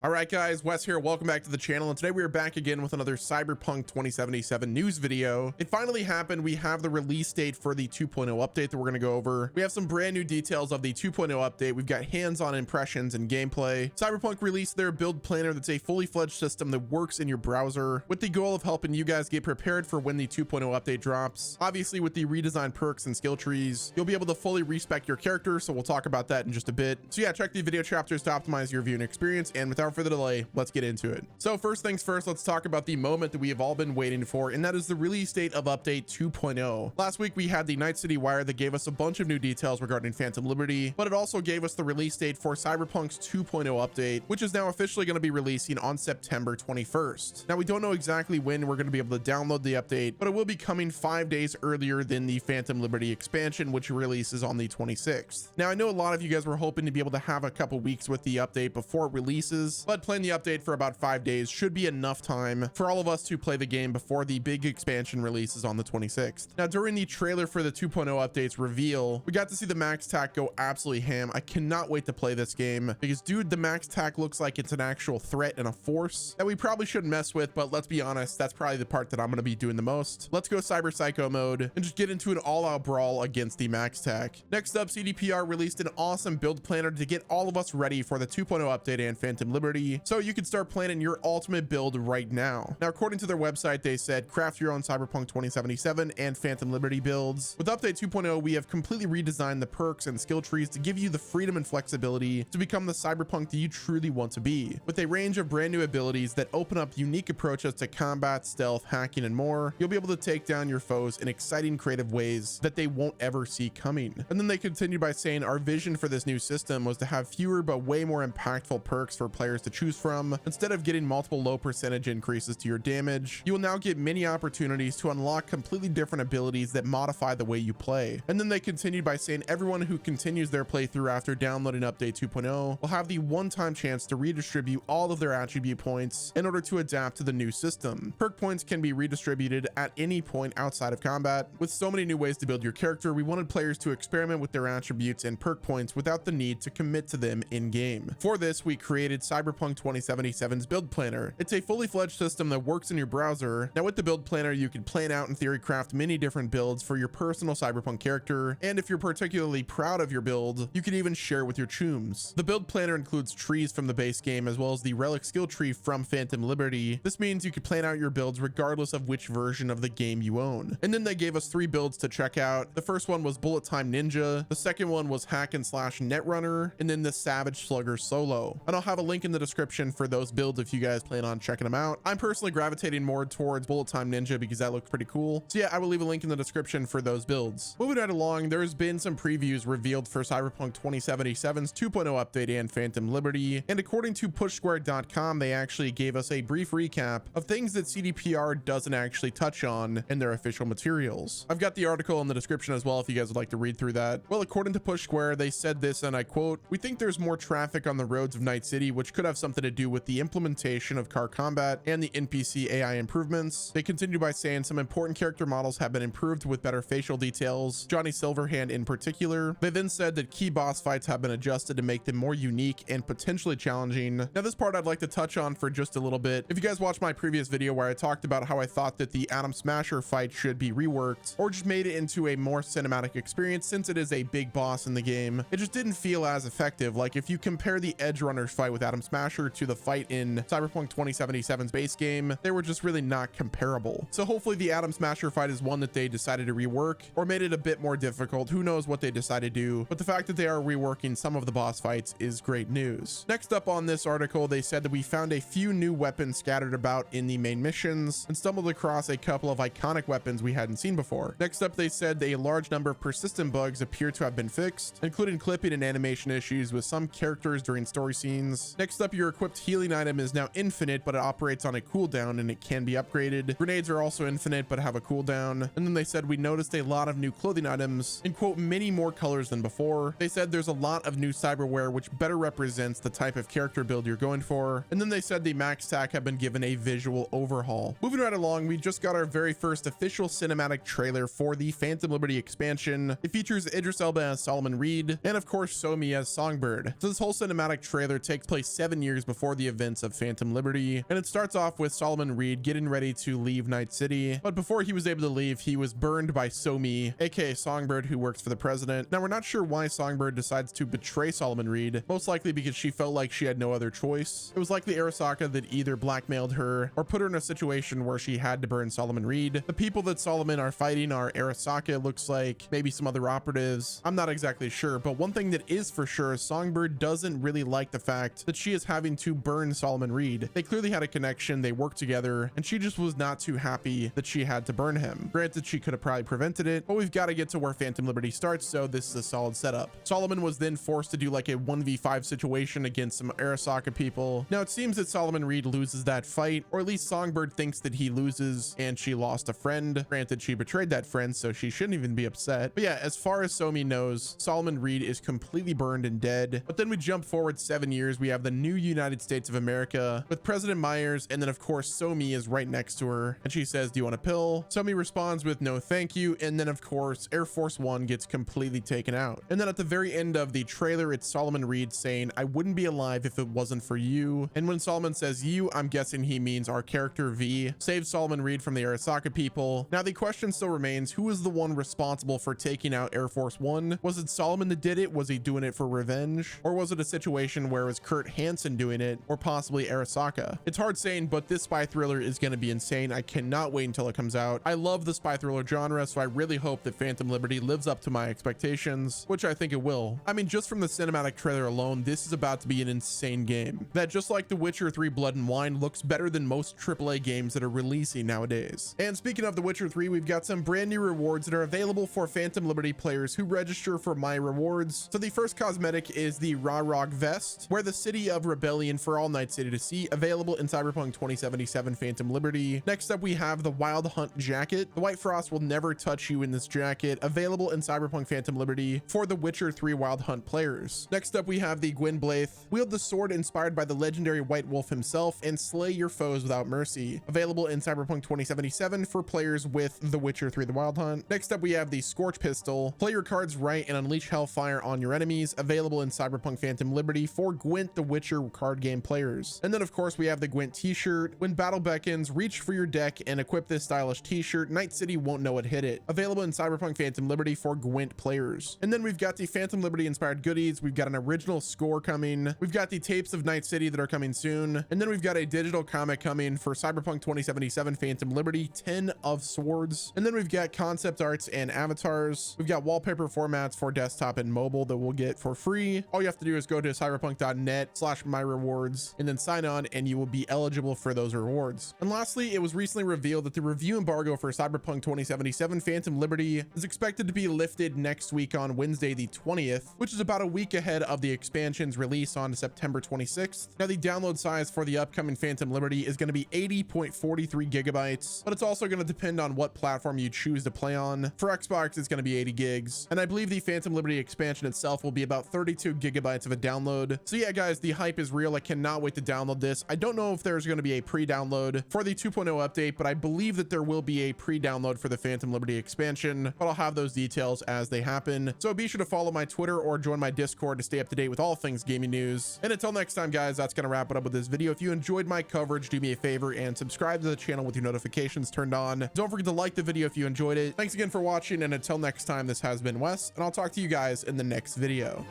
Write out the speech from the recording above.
All right, guys, Wes here. Welcome back to the channel. And today we are back again with another Cyberpunk 2077 news video. It finally happened. We have the release date for the 2.0 update that we're going to go over. We have some brand new details of the 2.0 update. We've got hands-on impressions and gameplay. Cyberpunk released their build planner that's a fully fledged system that works in your browser with the goal of helping you guys get prepared for when the 2.0 update drops. Obviously, with the redesigned perks and skill trees, you'll be able to fully respec your character. So we'll talk about that in just a bit. So yeah, check the video chapters to optimize your viewing experience. And without further delay, let's get into it. So first things first, let's talk about the moment that we have all been waiting for, and that is the release date of update 2.0. Last week we had the Night City Wire that gave us a bunch of new details regarding Phantom Liberty, but it also gave us the release date for Cyberpunk's 2.0 update, which is now officially going to be releasing on September 21st. Now we don't know exactly when we're going to be able to download the update, but it will be coming 5 days earlier than the Phantom Liberty expansion, which releases on the 26th. Now I know a lot of you guys were hoping to be able to have a couple weeks with the update before it releases, but playing the update for about 5 days should be enough time for all of us to play the game before the big expansion releases on the 26th. Now during the trailer for the 2.0 updates reveal, we got to see the max tac go absolutely ham. I cannot wait to play this game because dude, the max tac looks like it's an actual threat and a force that we probably shouldn't mess with, but let's be honest, that's probably the part that I'm going to be doing the most. Let's go cyber psycho mode and just get into an all-out brawl against the max tac. Next up, CDPR released an awesome build planner to get all of us ready for the 2.0 update and Phantom Liberty, so you can start planning your ultimate build right now. Now, according to their website, they said craft your own Cyberpunk 2077 and Phantom Liberty builds. With update 2.0, we have completely redesigned the perks and skill trees to give you the freedom and flexibility to become the Cyberpunk that you truly want to be. With a range of brand new abilities that open up unique approaches to combat, stealth, hacking, and more, you'll be able to take down your foes in exciting creative ways that they won't ever see coming. And then they continued by saying our vision for this new system was to have fewer but way more impactful perks for players to choose from. Instead of getting multiple low percentage increases to your damage, you will now get many opportunities to unlock completely different abilities that modify the way you play. And then they continued by saying everyone who continues their playthrough after downloading update 2.0 will have the one-time chance to redistribute all of their attribute points in order to adapt to the new system. Perk points can be redistributed at any point outside of combat. With so many new ways to build your character, we wanted players to experiment with their attributes and perk points without the need to commit to them in-game. For this, we created Cyberpunk 2077's build planner. It's a fully fledged system that works in your browser. Now with the build planner, you can plan out, in theory, craft many different builds for your personal Cyberpunk character, and if you're particularly proud of your build, you can even share with your chooms. The build planner includes trees from the base game as well as the relic skill tree from Phantom Liberty. This means you can plan out your builds regardless of which version of the game you own. And then they gave us 3 builds to check out. The first one was Bullet Time Ninja, the second one was Hack and Slash Netrunner, and then the Savage Slugger Solo. And I'll have a link in the description for those builds if you guys plan on checking them out. I'm personally gravitating more towards Bullet Time Ninja because that looks pretty cool. So yeah, I will leave a link in the description for those builds. Moving right along, there's been some previews revealed for Cyberpunk 2077's 2.0 update and Phantom Liberty, and according to pushsquare.com, they actually gave us a brief recap of things that CDPR doesn't actually touch on in their official materials. I've got the article in the description as well if you guys would like to read through that. Well, according to Push Square, they said this, and I quote, "We think there's more traffic on the roads of Night City, which could have something to do with the implementation of car combat and the NPC AI improvements." They continue by saying some important character models have been improved with better facial details, Johnny Silverhand in particular. They then said that key boss fights have been adjusted to make them more unique and potentially challenging. Now this part I'd like to touch on for just a little bit. If you guys watched my previous video where I talked about how I thought that the Atom Smasher fight should be reworked or just made it into a more cinematic experience since it is a big boss in the game, it just didn't feel as effective. Like if you compare the Edge Runners fight with Atom Smasher to the fight in Cyberpunk 2077's base game, they were just really not comparable. So hopefully the Atom Smasher fight is one that they decided to rework or made it a bit more difficult. Who knows what they decided to do, but the fact that they are reworking some of the boss fights is great news. Next up on this article, they said that we found a few new weapons scattered about in the main missions and stumbled across a couple of iconic weapons we hadn't seen before. Next up, they said a large number of persistent bugs appear to have been fixed, including clipping and animation issues with some characters during story scenes. Next up, your equipped healing item is now infinite, but it operates on a cooldown and it can be upgraded. Grenades are also infinite but have a cooldown. And then they said we noticed a lot of new clothing items in quote many more colors than before. They said there's a lot of new cyberware which better represents the type of character build you're going for. And then they said the max tac have been given a visual overhaul. Moving right along, we just got our very first official cinematic trailer for the Phantom Liberty expansion. It features Idris Elba as Solomon Reed and of course Somi as Songbird. So this whole cinematic trailer takes place 7 7 years before the events of Phantom Liberty, and it starts off with Solomon Reed getting ready to leave Night City, but before he was able to leave, he was burned by Somi, aka Songbird, who works for the president. Now, we're not sure why Songbird decides to betray Solomon Reed, most likely because she felt like she had no other choice. It was likely Arasaka that either blackmailed her or put her in a situation where she had to burn Solomon Reed. The people that Solomon are fighting are Arasaka, looks like, maybe some other operatives. I'm not exactly sure, but one thing that is for sure, Songbird doesn't really like the fact that she is having to burn Solomon Reed. They clearly had a connection, they worked together, and she just was not too happy that she had to burn him. Granted, she could have probably prevented it, but we've got to get to where Phantom Liberty starts, so this is a solid setup. Solomon was then forced to do like a 1v5 situation against some Arasaka people. Now, it seems that Solomon Reed loses that fight, or at least Songbird thinks that he loses and she lost a friend. Granted, she betrayed that friend, so she shouldn't even be upset. But yeah, as far as Somi knows, Solomon Reed is completely burned and dead. But then we jump forward 7 years. We have the new United States of America with President Myers, and then of course Somi is right next to her, and she says, "Do you want a pill?" Somi responds with "No thank you," and then of course Air Force One gets completely taken out. And then at the very end of the trailer, it's Solomon Reed saying, "I wouldn't be alive if it wasn't for you." And when Solomon says "you," I'm guessing he means our character V saved Solomon Reed from the Arasaka people. Now the question still remains, who is the one responsible for taking out Air Force One? Was it Solomon that did it? Was he doing it for revenge? Or was it a situation where it was Kurt Hansen doing it, or possibly Arasaka? It's hard saying, but this spy thriller is going to be insane. I cannot wait until it comes out. I love the spy thriller genre, so I really hope that Phantom Liberty lives up to my expectations, which I think it will. I mean, just from the cinematic trailer alone, this is about to be an insane game that, just like The Witcher 3 Blood and Wine, looks better than most AAA games that are releasing nowadays. And speaking of The Witcher 3, we've got some brand new rewards that are available for Phantom Liberty players who register for My Rewards. So the first cosmetic is the Rarog Vest, where the City of Rebellion for all Night City to see, available in Cyberpunk 2077 Phantom Liberty. Next up, we have the Wild Hunt Jacket. The White Frost will never touch you in this jacket, available in Cyberpunk Phantom Liberty for the Witcher 3 Wild Hunt players. Next up, we have the Gwyn Blaith. Wield the sword inspired by the legendary White Wolf himself and slay your foes without mercy, available in Cyberpunk 2077 for players with The Witcher 3 The Wild Hunt. Next up, we have the Scorch Pistol. Play your cards right and unleash hellfire on your enemies, available in Cyberpunk Phantom Liberty for Gwent The Witcher card game players. And then of course we have the Gwent t-shirt. When battle beckons, reach for your deck and equip this stylish t-shirt. Night City won't know it hit it, available in Cyberpunk Phantom Liberty for Gwent players. And then we've got the Phantom Liberty inspired goodies. We've got an original score coming. We've got the tapes of Night City that are coming soon. And then we've got a digital comic coming for Cyberpunk 2077 Phantom Liberty, 10 of Swords. And then we've got concept arts and avatars. We've got wallpaper formats for desktop and mobile that we'll get for free. All you have to do is go to cyberpunk.net/myrewards and then sign on, and you will be eligible for those rewards. And lastly, it was recently revealed that the review embargo for Cyberpunk 2077 Phantom Liberty is expected to be lifted next week on Wednesday the 20th, which is about a week ahead of the expansion's release on September 26th. Now the download size for the upcoming Phantom Liberty is going to be 80.43 gigabytes, but it's also going to depend on what platform you choose to play on. For Xbox, it's going to be 80 gigs, and I believe the Phantom Liberty expansion itself will be about 32 gigabytes of a download. So yeah, guys, the hype is real. I cannot wait to download this. I don't know if there's going to be a pre-download for the 2.0 update, but I believe that there will be a pre-download for the Phantom Liberty expansion, but I'll have those details as they happen. So be sure to follow my Twitter or join my Discord to stay up to date with all things gaming news. And until next time, guys, that's going to wrap it up with this video. If you enjoyed my coverage, do me a favor and subscribe to the channel with your notifications turned on. Don't forget to like the video if you enjoyed it. Thanks again for watching, and until next time, this has been Wes, and I'll talk to you guys in the next video.